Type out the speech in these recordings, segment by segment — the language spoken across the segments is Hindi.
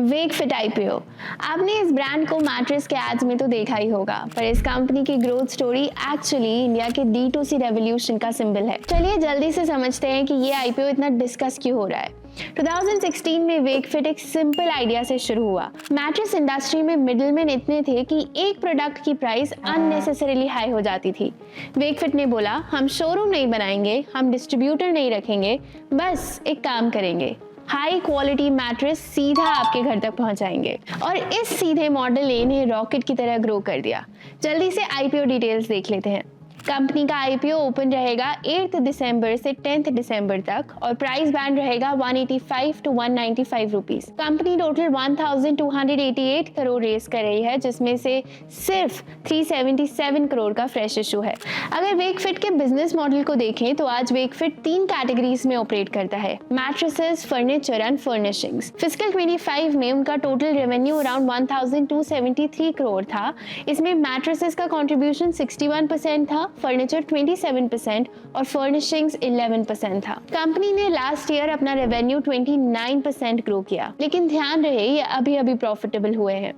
वेकफिट आईपीओ। आपने इस ब्रांड को मैट्रेस के एड्स में तो देखा ही होगा, पर इस कंपनी की ग्रोथ स्टोरी एक्चुअली इंडिया के D2C रेवोल्यूशन का सिंबल है। चलिए जल्दी से समझते हैं कि ये आईपीओ इतना डिस्कस क्यों हो रहा है। 2016 में वेकफिट एक सिंपल आइडिया से शुरू हुआ। मैट्रेस इंडस्ट्री में मिडिलमैन इतने थे कि एक प्रोडक्ट की प्राइस अननेसेसरीली हाई हो जाती थी। वेकफिट ने बोला, हम शोरूम नहीं बनाएंगे, हम डिस्ट्रीब्यूटर नहीं रखेंगे, बस एक काम करेंगे, हाई क्वालिटी मैट्रेस सीधा आपके घर तक पहुंचाएंगे। और इस सीधे मॉडल ने इन्हें रॉकेट की तरह ग्रो कर दिया। जल्दी से आईपीओ डिटेल्स देख लेते हैं। कंपनी का आईपीओ ओपन रहेगा 8 दिसंबर से 10 दिसंबर तक और प्राइस बैंड रहेगा 185 to 195 rupees. Company total 1288 crore raise कर रही है, जिसमें से सिर्फ 377 करोड़ का फ्रेश इशू है। अगर वेकफिट के बिजनेस मॉडल को देखें तो आज वेकफिट 3 कैटेगरीज में ऑपरेट करता है, mattresses, furniture and furnishings. Fiscal 25 में उनका टोटल रेवेन्यू अराउंड 1273 करोड़ था। इसमें मैट्रेसेस का कॉन्ट्रीब्यूशन 61% था, फर्नीचर 27% और फर्निशिंग्स 11% था। कंपनी ने लास्ट ईयर अपना रेवेन्यू 29% ग्रो किया, लेकिन ध्यान रहे ये अभी प्रॉफिटेबल हुए हैं।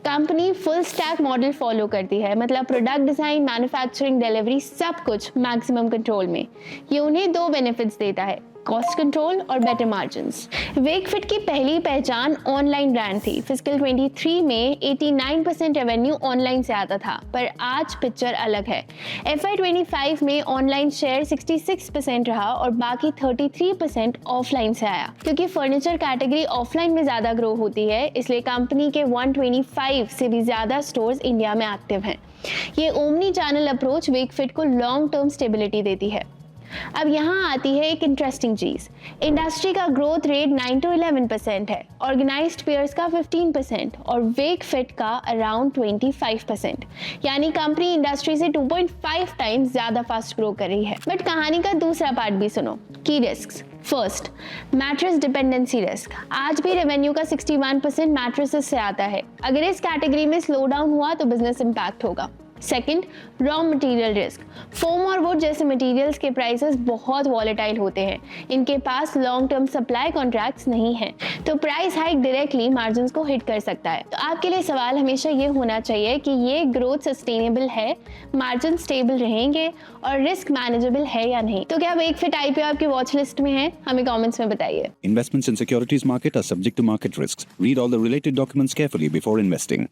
Company full stack model follow करती है, मतलब प्रोडक्ट डिजाइन, मैन्युफैक्चरिंग, डिलीवरी सब कुछ मैक्सिमम कंट्रोल में। ये उन्हें 2 बेनिफिट्स देता है, कॉस्ट कंट्रोल और बेटर मार्जिन्स। वेकफिट की पहली पहचान ऑनलाइन ब्रांड थी। फिस्कल 23 में 89% रेवेन्यू ऑनलाइन से आता था, पर आज पिक्चर अलग है। FY 25 में ऑनलाइन शेयर 66% रहा और बाकी 33% ऑफलाइन से आया। क्योंकि फर्नीचर कैटेगरी ऑफलाइन में ज्यादा ग्रो होती है, इसलिए कंपनी के 125 से भी ज्यादा स्टोर्स इंडिया में एक्टिव हैं। ये ओमनी चैनल अप्रोच वेकफिट को लॉन्ग टर्म स्टेबिलिटी देती है। अब यहाँ आती है एक इंटरेस्टिंग चीज। इंडस्ट्री का ग्रोथ रेट 9 to 11% है, ऑर्गेनाइज्ड पेयर्स का 15% और वेकफिट का अराउंड 25%। यानी कंपनी इंडस्ट्री से 2.5 टाइम्स ज्यादा फास्ट ग्रो कर रही है। बट कहानी का दूसरा पार्ट भी सुनो, की risk. First, mattress dependency risk. आज भी रेवेन्यू का 61% मैट्रेसेस से आता है। अगर इस कैटेगरी में स्लो डाउन हुआ तो बिजनेस इंपैक्ट होगा। Second, raw material risk. Foam और वुड जैसे मटेरियल्स के प्राइसेस बहुत वॉलेटाइल होते हैं। इनके पास लॉन्ग टर्म सप्लाई कॉन्ट्रैक्ट्स नहीं हैं, तो प्राइस हाइक डायरेक्टली मार्जिन्स को हिट कर सकता है। तो आपके लिए सवाल हमेशा ये होना चाहिए कि ये ग्रोथ सस्टेनेबल है, मार्जिन स्टेबल रहेंगे और रिस्क मैनेजेबल है या नहीं। तो क्या वेकफिट आईपीओ आपकी वॉच लिस्ट में है? हमें कमेंट्स में बताइए। Investments in securities market are subject to market risks. Read all the related documents carefully before investing.